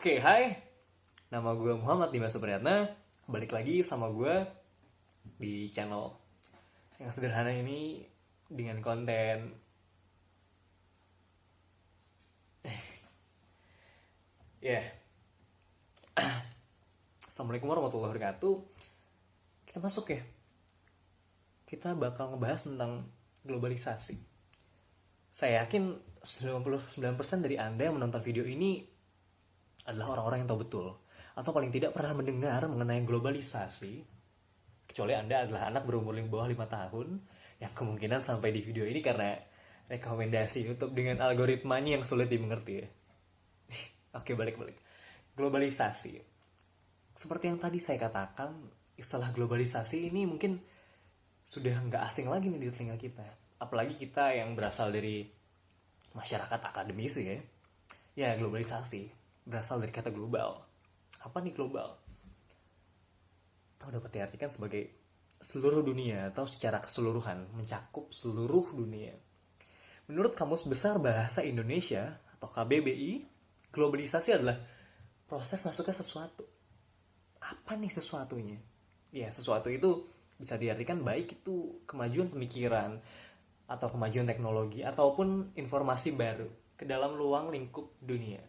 Oke, hai. Nama gue Muhammad Dimas Supriyatna. Balik lagi sama gue di channel yang sederhana ini dengan konten ya. Assalamualaikum warahmatullahi wabarakatuh. Kita masuk ya. Kita bakal ngebahas tentang globalisasi. Saya yakin 99% dari Anda yang menonton video ini adalah orang-orang yang tahu betul atau paling tidak pernah mendengar mengenai globalisasi, kecuali Anda adalah anak berumur di bawah 5 tahun yang kemungkinan sampai di video ini karena rekomendasi YouTube dengan algoritmanya yang sulit dimengerti ya. Oke, balik. Globalisasi. Seperti yang tadi saya katakan, istilah globalisasi ini mungkin sudah nggak asing lagi nih di telinga kita. Apalagi kita yang berasal dari masyarakat akademisi ya. Ya, globalisasi berasal dari kata global. Apa nih global? Atau dapat diartikan sebagai seluruh dunia atau secara keseluruhan, mencakup seluruh dunia. Menurut Kamus Besar Bahasa Indonesia atau KBBI, globalisasi adalah proses masuknya sesuatu. Apa nih sesuatunya? Ya, sesuatu itu bisa diartikan baik itu kemajuan pemikiran atau kemajuan teknologi ataupun informasi baru ke dalam ruang lingkup dunia.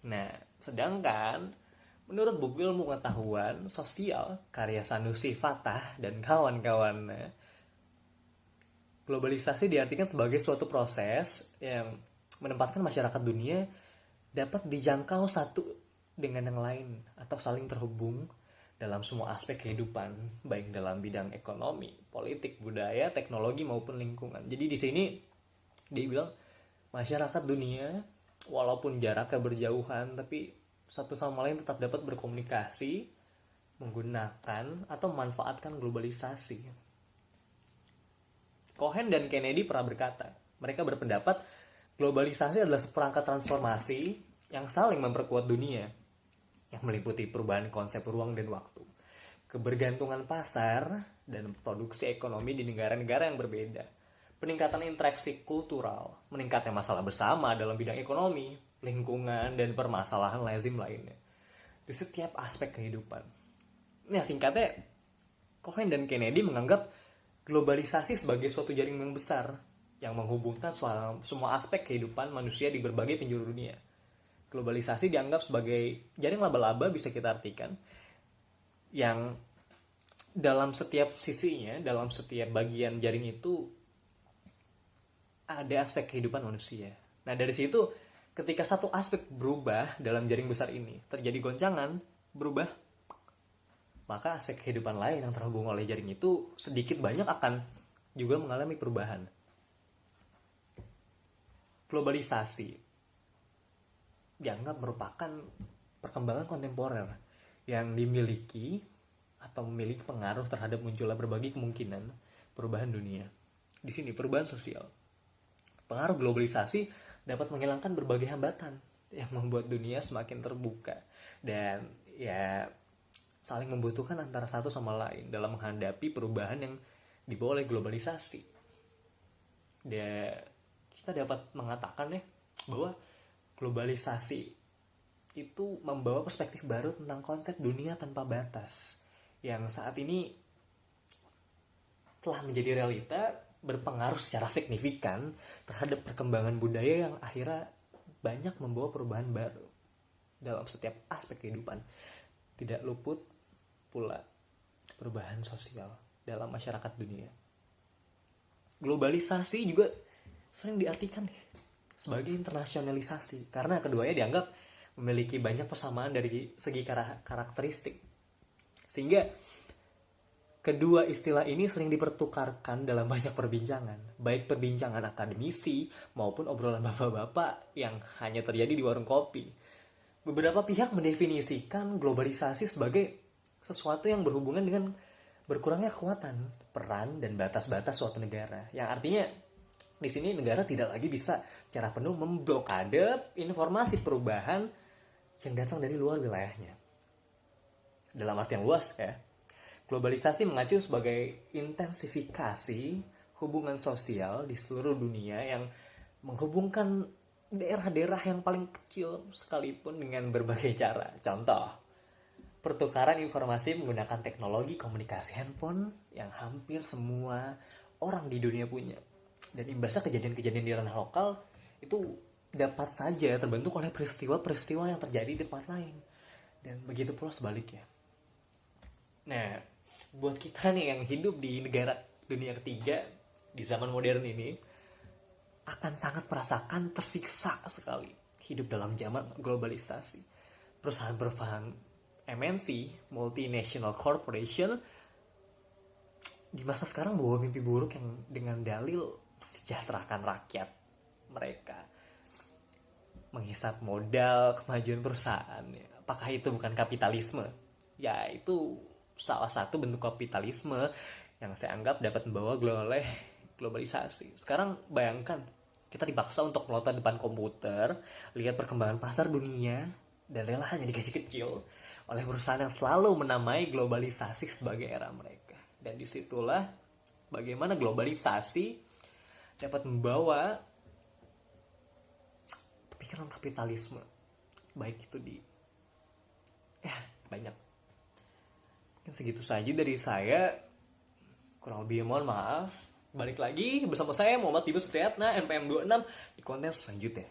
Nah, sedangkan menurut buku ilmu pengetahuan sosial karya Sanusi Fatah dan kawan-kawannya, globalisasi diartikan sebagai suatu proses yang menempatkan masyarakat dunia dapat dijangkau satu dengan yang lain atau saling terhubung dalam semua aspek kehidupan, baik dalam bidang ekonomi, politik, budaya, teknologi maupun lingkungan. Jadi di sini dia bilang masyarakat dunia walaupun jaraknya berjauhan tapi satu sama lain tetap dapat berkomunikasi menggunakan atau memanfaatkan globalisasi. Cohen dan Kennedy pernah berkata, mereka berpendapat globalisasi adalah seperangkat transformasi yang saling memperkuat dunia yang meliputi perubahan konsep ruang dan waktu, kebergantungan pasar dan produksi ekonomi di negara-negara yang berbeda, peningkatan interaksi kultural, meningkatnya masalah bersama dalam bidang ekonomi, lingkungan, dan permasalahan lazim lainnya di setiap aspek kehidupan. Nah, singkatnya, Cohen dan Kennedy menganggap globalisasi sebagai suatu jaringan besar yang menghubungkan semua aspek kehidupan manusia di berbagai penjuru dunia. Globalisasi dianggap sebagai jaring laba-laba, bisa kita artikan, yang dalam setiap sisinya, dalam setiap bagian jaring itu ada aspek kehidupan manusia. Nah, dari situ ketika satu aspek berubah dalam jaring besar ini, terjadi goncangan, berubah, maka aspek kehidupan lain yang terhubung oleh jaring itu sedikit banyak akan juga mengalami perubahan. Globalisasi dianggap merupakan perkembangan kontemporer yang dimiliki atau memiliki pengaruh terhadap munculnya berbagai kemungkinan perubahan dunia. Di sini perubahan sosial. Pengaruh globalisasi dapat menghilangkan berbagai hambatan yang membuat dunia semakin terbuka dan ya saling membutuhkan antara satu sama lain dalam menghadapi perubahan yang dibawa oleh globalisasi. Dan kita dapat mengatakan ya bahwa globalisasi itu membawa perspektif baru tentang konsep dunia tanpa batas yang saat ini telah menjadi realita, berpengaruh secara signifikan terhadap perkembangan budaya yang akhirnya banyak membawa perubahan baru dalam setiap aspek kehidupan. Tidak luput pula perubahan sosial dalam masyarakat dunia. Globalisasi juga sering diartikan sebagai internasionalisasi karena keduanya dianggap memiliki banyak persamaan dari segi karakteristik. Sehingga kedua istilah ini sering dipertukarkan dalam banyak perbincangan, baik perbincangan akademisi maupun obrolan bapak-bapak yang hanya terjadi di warung kopi. Beberapa pihak mendefinisikan globalisasi sebagai sesuatu yang berhubungan dengan berkurangnya kekuatan, peran, dan batas-batas suatu negara. Yang artinya di sini negara tidak lagi bisa secara penuh memblokade informasi perubahan yang datang dari luar wilayahnya. Dalam arti yang luas ya, globalisasi mengacu sebagai intensifikasi hubungan sosial di seluruh dunia yang menghubungkan daerah-daerah yang paling kecil sekalipun dengan berbagai cara. Contoh, pertukaran informasi menggunakan teknologi komunikasi handphone yang hampir semua orang di dunia punya. Dan imbasnya kejadian-kejadian di ranah lokal itu dapat saja terbentuk oleh peristiwa-peristiwa yang terjadi di tempat lain. Dan begitu pula sebaliknya. Nah, buat kita nih yang hidup di negara dunia ketiga di zaman modern ini, akan sangat merasakan tersiksa sekali hidup dalam zaman globalisasi. Perusahaan-perusahaan MNC, multinational corporation, di masa sekarang bawa mimpi buruk yang dengan dalil sejahterakan rakyat mereka, menghisap modal kemajuan perusahaan. Apakah itu bukan kapitalisme? Ya, itu salah satu bentuk kapitalisme yang saya anggap dapat membawa oleh globalisasi. Sekarang bayangkan, kita dipaksa untuk melotot depan komputer, lihat perkembangan pasar dunia, dan rela hanya digaji kecil oleh perusahaan yang selalu menamai globalisasi sebagai era mereka. Dan disitulah bagaimana globalisasi dapat membawa pemikiran kapitalisme, baik itu di banyak. Mungkin segitu saja dari saya, kurang lebih mohon maaf. Balik lagi bersama saya Muhammad Dimas Priyatna, NPM 26 di konten selanjutnya.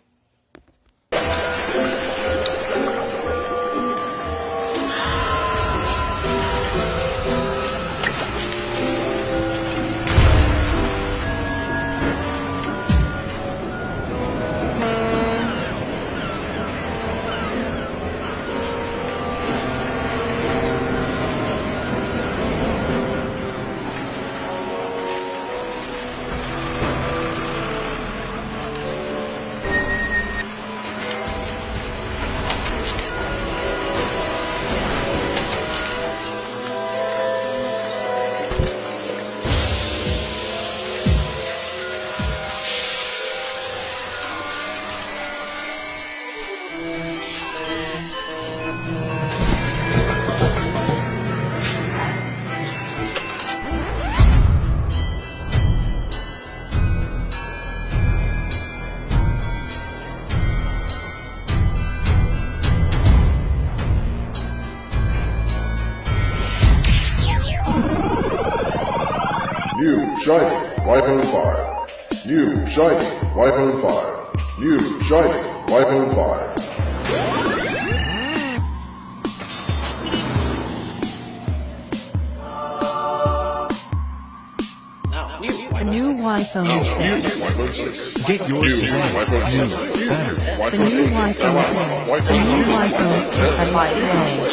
New shiny iPhone 5. New shiny iPhone 5. New shiny iPhone 5. The new iPhone 6. Get yours today. The new iPhone 10. The new iPhone 10 by today.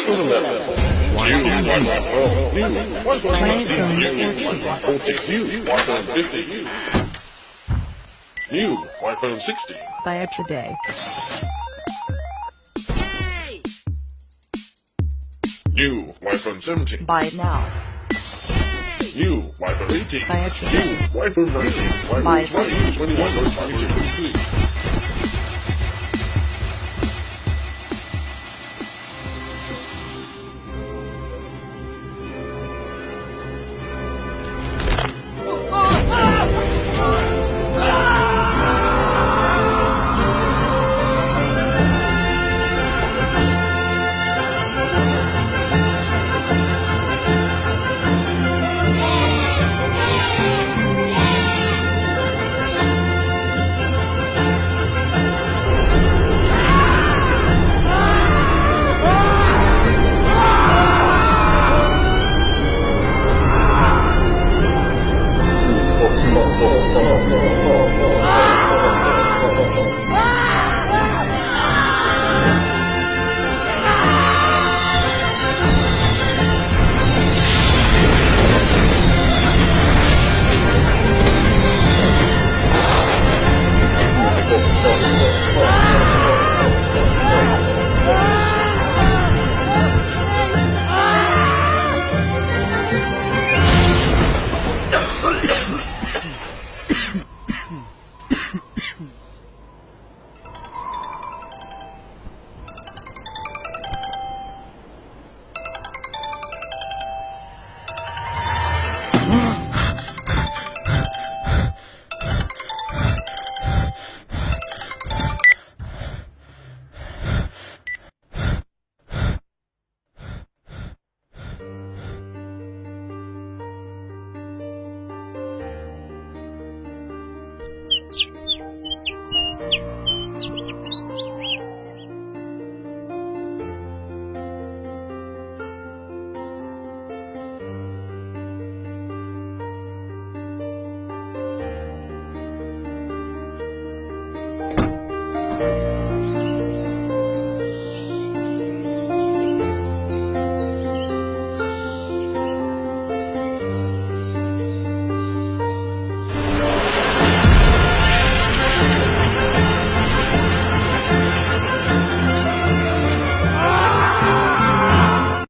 New iPhone 16. Buy it today. New iPhone 17. Buy it now. New iPhone 18. Buy it today. New iPhone 19. Buy it. 21.